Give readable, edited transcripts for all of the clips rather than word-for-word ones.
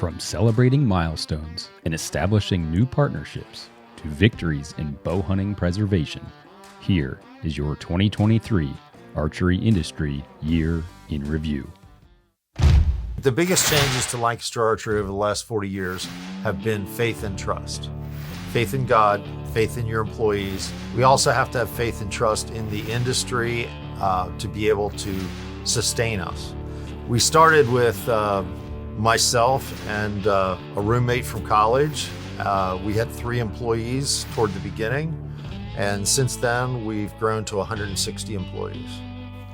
From celebrating milestones and establishing new partnerships to victories in bow hunting preservation, here is your 2023 Archery Industry Year in Review. The biggest changes to Lancaster Archery over the last 40 years have been faith and trust. Faith in God, faith in your employees. We also have to have faith and trust in the industry to be able to sustain us. We started with myself and a roommate from college. We had 3 employees toward the beginning, and since then we've grown to 160 employees.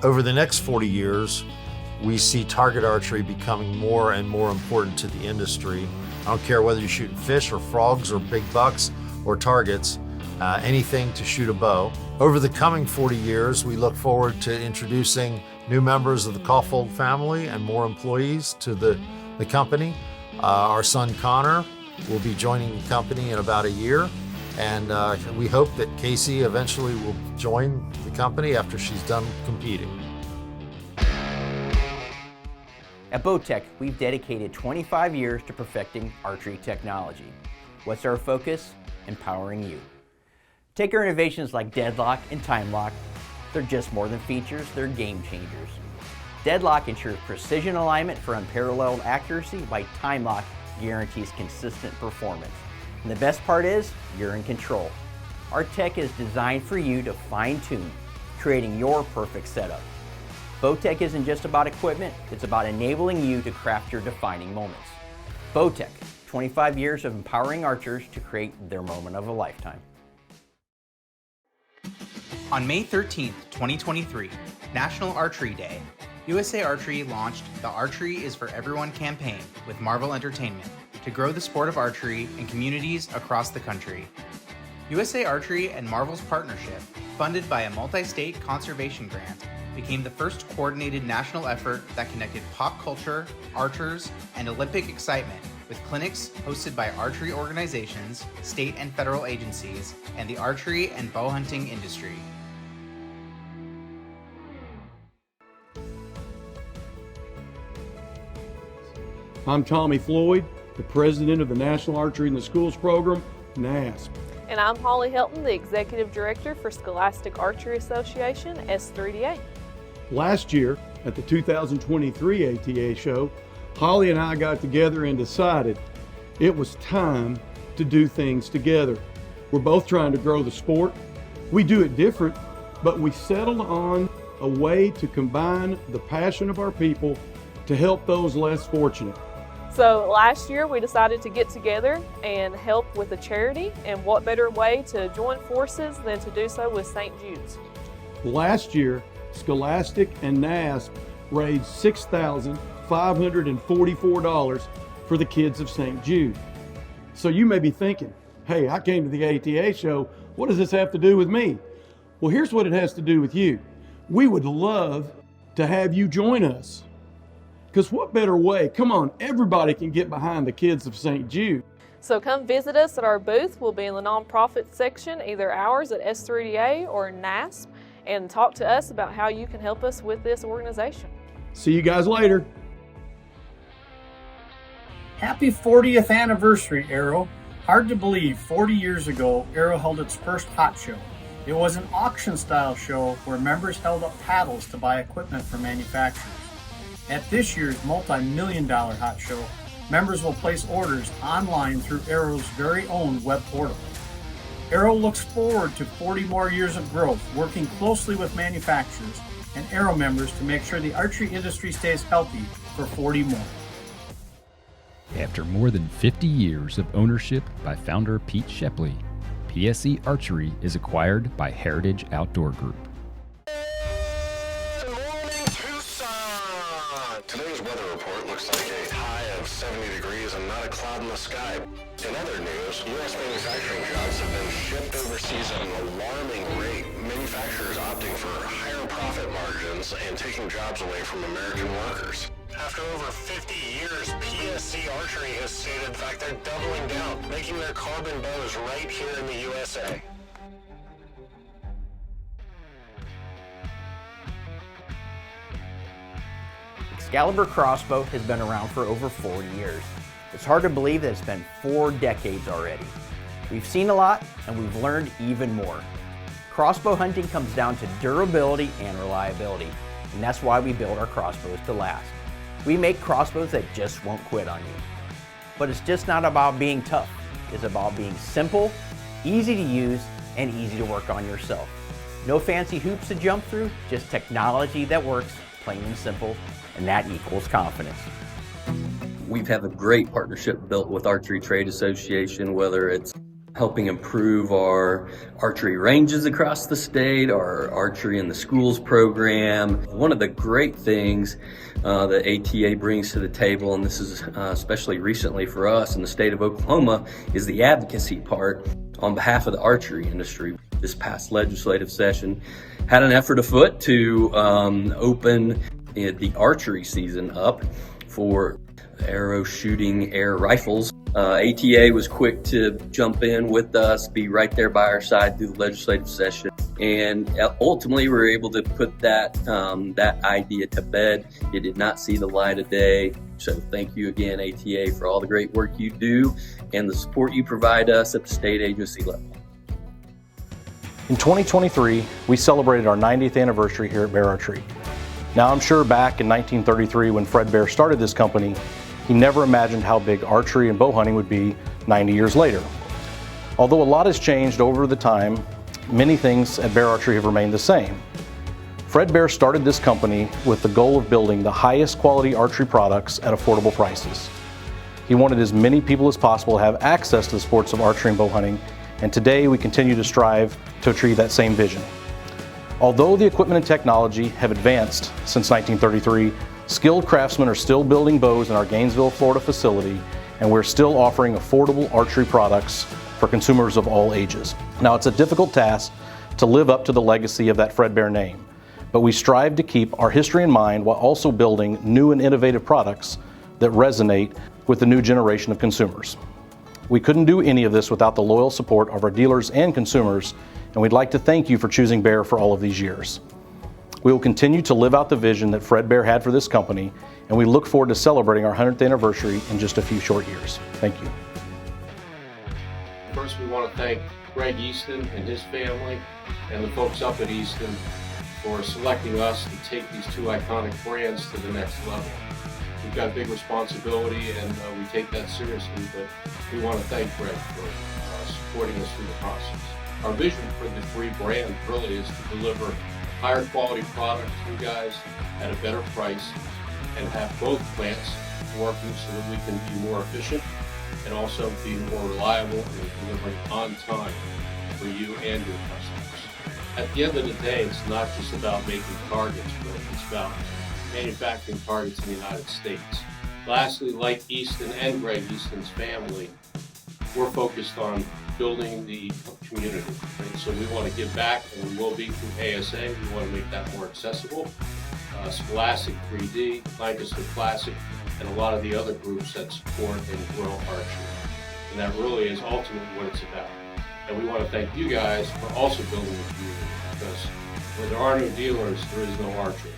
Over the next 40 years, we see target archery becoming more and more important to the industry. I don't care whether you're shooting fish or frogs or big bucks or targets, anything to shoot a bow. Over the coming 40 years, we look forward to introducing new members of the Caulfield family and more employees to the company. Our son Connor will be joining the company in about a year, and we hope that Casey eventually will join the company after she's done competing. At Bowtech, we've dedicated 25 years to perfecting archery technology. What's our focus? Empowering you. Take our innovations like Deadlock and Time Lock. They're just more than features, they're game changers. Deadlock ensures precision alignment for unparalleled accuracy, while Time Lock guarantees consistent performance. And the best part is, you're in control. Our tech is designed for you to fine-tune, creating your perfect setup. Bowtech isn't just about equipment, it's about enabling you to craft your defining moments. Bowtech, 25 years of empowering archers to create their moment of a lifetime. On May 13th, 2023, National Archery Day, USA Archery launched the Archery is for Everyone campaign with Marvel Entertainment to grow the sport of archery in communities across the country. USA Archery and Marvel's partnership, funded by a multi-state conservation grant, became the first coordinated national effort that connected pop culture, archers, and Olympic excitement with clinics hosted by archery organizations, state and federal agencies, and the archery and bow hunting industry. I'm Tommy Floyd, the president of the National Archery in the Schools program, NASP. And I'm Holly Helton, the executive director for Scholastic Archery Association, S3DA. Last year, at the 2023 ATA show, Holly and I got together and decided it was time to do things together. We're both trying to grow the sport. We do it different, but we settled on a way to combine the passion of our people to help those less fortunate. So last year we decided to get together and help with a charity, and what better way to join forces than to do so with St. Jude's. Last year, Scholastic and NASP raised $6,544 for the kids of St. Jude. So you may be thinking, hey, I came to the ATA show, what does this have to do with me? Well, here's what it has to do with you. We would love to have you join us. Because what better way? Come on, everybody can get behind the kids of St. Jude. So come visit us at our booth. We'll be in the nonprofit section, either ours at S3DA or NASP, and talk to us about how you can help us with this organization. See you guys later. Happy 40th anniversary, Arrow. Hard to believe 40 years ago, Arrow held its first HOT Show. It was an auction-style show where members held up paddles to buy equipment from manufacturers. At this year's multi-million-dollar HOT Show, members will place orders online through Arrow's very own web portal. Arrow looks forward to 40 more years of growth, working closely with manufacturers and Arrow members to make sure the archery industry stays healthy for 40 more. After more than 50 years of ownership by founder Pete Shepley, PSE Archery is acquired by Heritage Outdoor Group. Today's weather report looks like a high of 70 degrees and not a cloud in the sky. In other news, U.S. manufacturing jobs have been shipped overseas at an alarming rate, manufacturers opting for higher profit margins and taking jobs away from American workers. After over 50 years, PSE Archery has stated, in fact, they're doubling down, making their carbon bows right here in the USA. Excalibur crossbow has been around for over 40 years. It's hard to believe that it's been 4 decades already. We've seen a lot and we've learned even more. Crossbow hunting comes down to durability and reliability, and that's why we build our crossbows to last. We make crossbows that just won't quit on you. But it's just not about being tough. It's about being simple, easy to use, and easy to work on yourself. No fancy hoops to jump through, just technology that works, plain and simple, and that equals confidence. We've had a great partnership built with Archery Trade Association, whether it's helping improve our archery ranges across the state, our Archery in the Schools program. One of the great things that ATA brings to the table, and this is especially recently for us in the state of Oklahoma, is the advocacy part on behalf of the archery industry. This past legislative session had an effort afoot to open the archery season up for arrow shooting air rifles. ATA was quick to jump in with us, be right there by our side through the legislative session, and ultimately we were able to put that idea to bed. It did not see the light of day. So thank you again, ATA, for all the great work you do and the support you provide us at the state agency level. In 2023, we celebrated our 90th anniversary here at Bear Archery. Now, I'm sure back in 1933 when Fred Bear started this company, he never imagined how big archery and bow hunting would be 90 years later. Although a lot has changed over the time, many things at Bear Archery have remained the same. Fred Bear started this company with the goal of building the highest quality archery products at affordable prices. He wanted as many people as possible to have access to the sports of archery and bow hunting, and today we continue to strive to achieve that same vision. Although the equipment and technology have advanced since 1933, skilled craftsmen are still building bows in our Gainesville, Florida facility, and we're still offering affordable archery products for consumers of all ages. Now, it's a difficult task to live up to the legacy of that Fred Bear name, but we strive to keep our history in mind while also building new and innovative products that resonate with the new generation of consumers. We couldn't do any of this without the loyal support of our dealers and consumers, and we'd like to thank you for choosing Bear for all of these years. We will continue to live out the vision that Fred Bear had for this company, and we look forward to celebrating our 100th anniversary in just a few short years. Thank you. First, we want to thank Greg Easton and his family and the folks up at Easton for selecting us to take these 2 iconic brands to the next level. We've got a big responsibility and we take that seriously, but we want to thank Greg for supporting us through the process. Our vision for the 3 brands really is to deliver higher quality product to you guys at a better price and have both plants working so that we can be more efficient and also be more reliable in delivering on time for you and your customers. At the end of the day, it's not just about making targets, but it's about manufacturing targets in the United States. Lastly, like Easton and Greg Easton's family, we're focused on building the community. Right? So we want to give back, and we will be through ASA. We want to make that more accessible. Scholastic 3D, Lancaster Classic, and a lot of the other groups that support and grow archery. And that really is ultimately what it's about. And we want to thank you guys for also building the community, because where there are no dealers, there is no archery.